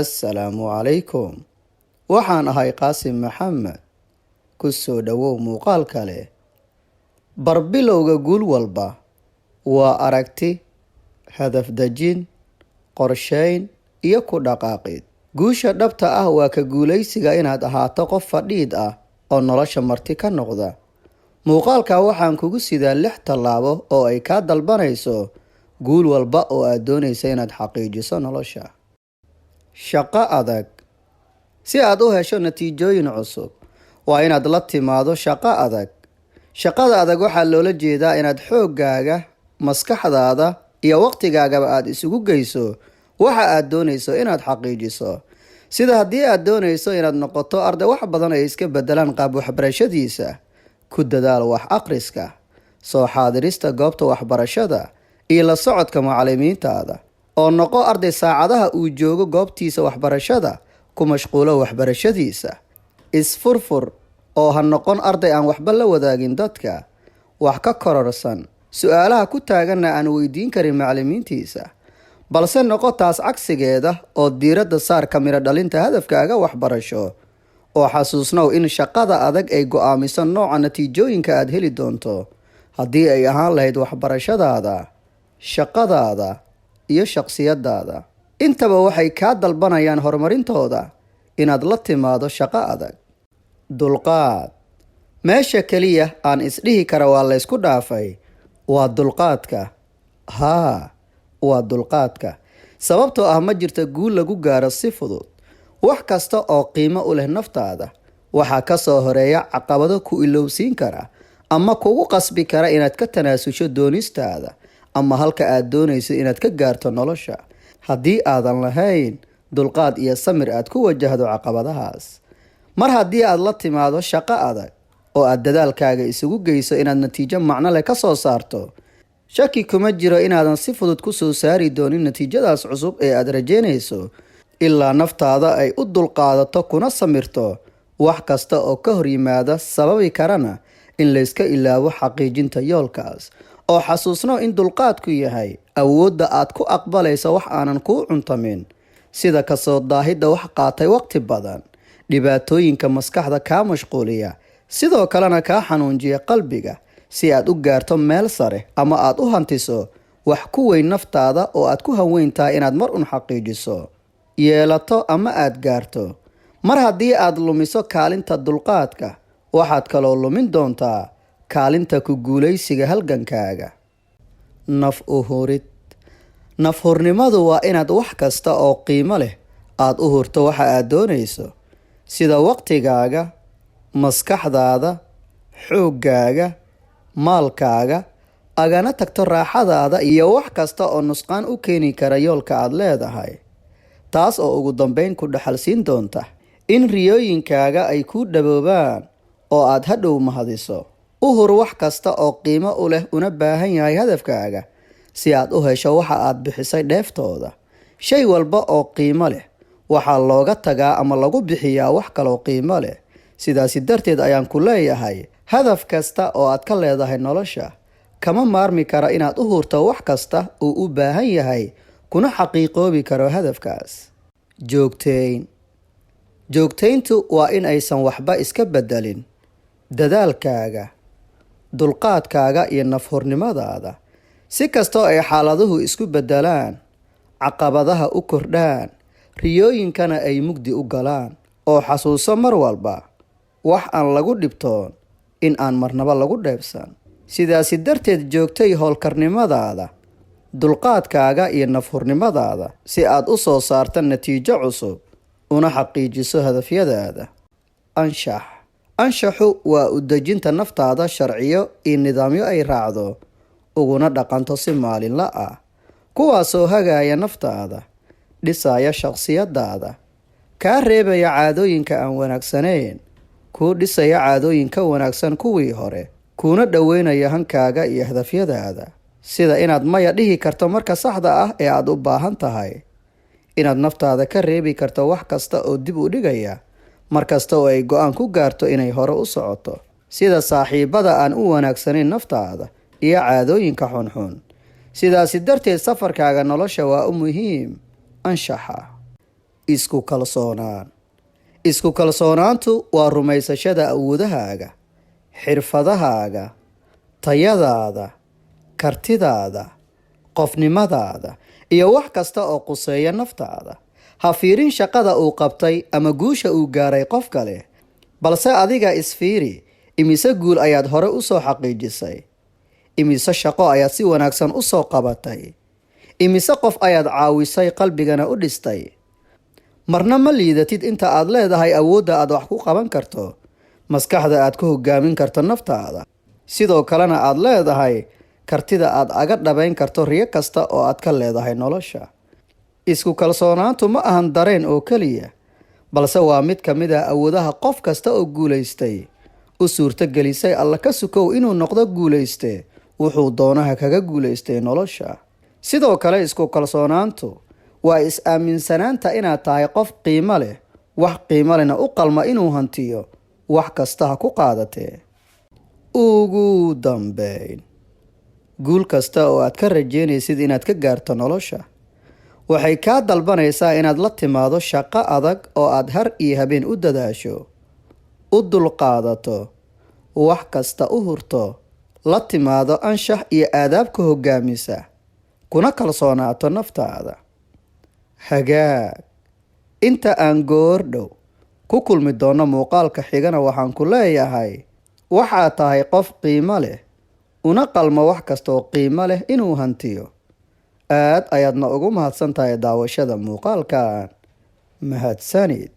assalaamu calaykum. waxaan ahay qaasim maxamed. ku soo dhowow muuqaal kale. barbilowga guul walba waa aragti, hadaf dejin, qorsheyn iyo ku dhaqaaqid. guusha dhabta ah waa ka guulaysiga inaad ahaato qof fadhiid ah oo nolosha marti ka noqda. muuqaalka waxaan kugu sidaa 6 tallaabo oo ay kaa dalbanayso guul walba oo aad doonaysa inaad xaqiijiso nolosha. shaqo adag. si aad u hesho natiijooyin cusub waa inaad la timaado shaqo adag. shaqada adag waxaa loola jeedaa inaad xooggaaga, maskaxdaada iyo waqtigaagaba aad isugu geyso waxa aad doonayso inaad xaqiijiso. sida haddii aad doonayso inaad noqoto arday wax badan ay iska bedelaan qaab waxbarashadiisa, ku dadaal wax akhriska, soo xaadirista goobta waxbarashada iyo la socodka macallimiintaada, oo noqo arday saacadaha uu joogo goobtiisa waxbarashada ku mashquulo waxbarashadiisa. isfurfur oo ha noqon arday aan waxba la wadaagin dadka, wax ka kororsan, su-aalaha ku taaganna aan weydiin karin macallimiintiisa, balse noqo taas cagsigeeda oo diiradda saar ka miro dhalinta hadafkaaga waxbarasho. oo xasuusnow in shaqada adag ay go-aamiso nooca natiijooyinka aad heli doonto, haddii ay ahaan lahayd waxbarashadaada, shaqadaada iyo shaqsiyadaada. intaba waxay kaa dalbanayaan horumarintooda inaad la timaado shaqo adag. dulqaad. meesha keliya aan isdhihi kara waa laysku dhaafay waa dulqaadka. waa dulqaadka. sababtoo ah ma jirta guul lagu gaaro si fudud. wax kasta oo qiimo u leh naftaada waxaa ka soo horeeya caqabado ku ilowsiin kara ama kugu qasbi kara inaad ka tanaasusho doonistaada ama halka aad doonayso inaad ka gaarto nolosha. haddii aadan lahayn dulqaad iyo samir aad ku wajahdo caqabadahaas, mar haddii aad la timaado shaqo adag oo aad dadaalkaaga isugu geyso inaad natiijo macno leh ka soo saarto, shaki kuma jiro inaadan si fudud ku soo saari doonin natiijadaas cusub ee aad rajeynayso ilaa naftaada ay u dulqaadato kuna samirto wax kasta oo ka hor yimaada, sababi karana in layska ilaawo xaqiijinta yoolkaas. oo xasuusno in dulqaadku yahay awoodda aad ku aqbalayso wax aanan kuu cuntamin, sida kasoo daahidda wax qaatay waqti badan, dhibaatooyinka maskaxda kaa mashquuliya, sidoo kalena kaa xanuunjiya qalbiga, si aad u gaarto meel sare ama aad u hantiso wax ku weyn naftaada oo aad ku hanweyntahay inaad mar un xaqiijiso, yeelato ama aad gaarto. mar haddii aad lumiso kaalinta dulqaadka, waxaad kaloo lumin doontaa kaalinta ku guulaysiga halgankaaga. naf u hurid. nafhurnimadu waa inaad wax kasta oo qiimo leh aad u hurto waxa aad doonayso, sida waqtigaaga, maskaxdaada, xooggaaga, maalkaaga, agana tagto raaxadaada iyo wax kasta oo nusqaan u keeni kara yoolka aad leedahay. taas oo ugu dambeyn ku dhaxalsiin doonta in riyooyinkaaga ay kuu dhaboobaan oo aad hadhow mahadiso. u hur wax kasta oo qiimo u leh una baahan yahay hadafkaaga si aad u hesho waxa aad bixisay dheeftooda. shay walba oo qiimo leh waxaa looga tagaa ama lagu bixiyaa wax kaloo qiimo leh. sidaasi darteed ayaan ku leeyahay, hadaf kasta oo aad ka leedahay nolosha kama maarmi kara inaad u hurto wax kasta uu u baahan yahay kuna xaqiiqoobi karo hadafkaas. joogteyn. joogteyntu waa in aysan waxba iska bedelin dadaalkaaga, dulqaadkaaga iyo nafhurnimadaada. si kastoo ay xaaladuhu isku bedelaan, caqabadaha u kordhaan, riyooyinkana ay mugdi u galaan, oo xasuuso mar walba wax aan lagu dhibtoon in aan marnaba lagu dheebsan. sidaasi darteed joogtay howlkarnimadaada, dulqaadkaaga iyo nafhurnimadaada si aad u soo saarto natiijo cusub una xaqiijiso hadafyadaada. anshax. anshaxu waa u dejinta naftaada sharciyo iyo nidaamyo ay raacdo uguna dhaqanto si maalinla ah, kuwaasoo hagaya naftaada, dhisaya shaqsiyadaada, kaa reebaya caadooyinka aan wanaagsanayn, kuu dhisaya caadooyin ka wanaagsan kuwii hore, kuuna dhoweynaya hankaaga iyo hadafyadaada. sida inaad maya dhihi karto marka saxda ah ee aad u baahan tahay, inaad naftaada ka reebi karto wax kasta oo dib u dhigaya mar kasta oo ay go-aan ku gaarto inay hore u socoto, sida saaxiibada aan u wanaagsanayn naftaada iyo caadooyinka xunxun. sidaasi darteed safarkaaga nolosha waa u muhiim anshaxa. Isku kalsoonaan. Isku kalsoonaantu waa rumaysashada awoodahaaga, xirfadahaaga, tayadaada, kartidaada, qofnimadaada iyo wax kasta oo quseeya naftaada. Ha fiirin shaqada uu qabtay ama guusha uu gaaray qof kale, balse adiga isfiiri, imise guul ayaad hore u soo xaqiijisay, imise shaqo ayaad si wanaagsan u soo qabatay, imise qof ayaad caawisay qalbigana u dhistay. marna ma liidatid inta aad leedahay awoodda aad wax ku qaban karto, maskaxda aad ku hogaamin karto naftaada, sidoo kalena aad leedahay kartida aad aga dhabayn karto riyo kasta oo aad ka leedahay nolosha. Isku kalsoonaantu ma ahan dareen oo keliya, balse waa mid ka mid ah awoodaha qof kasta oo guulaystay u suurtagelisay alla ka sukow inuu noqdo guulayste wuxuu doonaha kaga guulaystay nolosha. sidoo kale isku kalsoonaantu waa is-aaminsanaanta inaad tahay qof qiimo leh, wax qiimo lehna u qalma inuu hantiyo wax kasta ha ku qaadatee. ugu dambeyn, guul kasta oo aad ka rajeynaysid inaad ka gaarto nolosha waxay kaa dalbanaysaa inaad la timaado shaqo adag oo aad har iyo habeen u dadaasho, u dulqaadato, wax kasta u hurto, la timaado anshax iyo aadaab ka hogaamisa, kuna kalsoonaato naftaada. hagaag, inta aan goordhow ku kulmi doono muuqaalka xigana waxaan ku leeyahay waxaad tahay qof qiimo leh, una qalmo wax kasta oo qiimo leh inuu hantiyo. aad ayaadna ugu mahadsan tahay daawashada muuqaalkan. mahadsanid.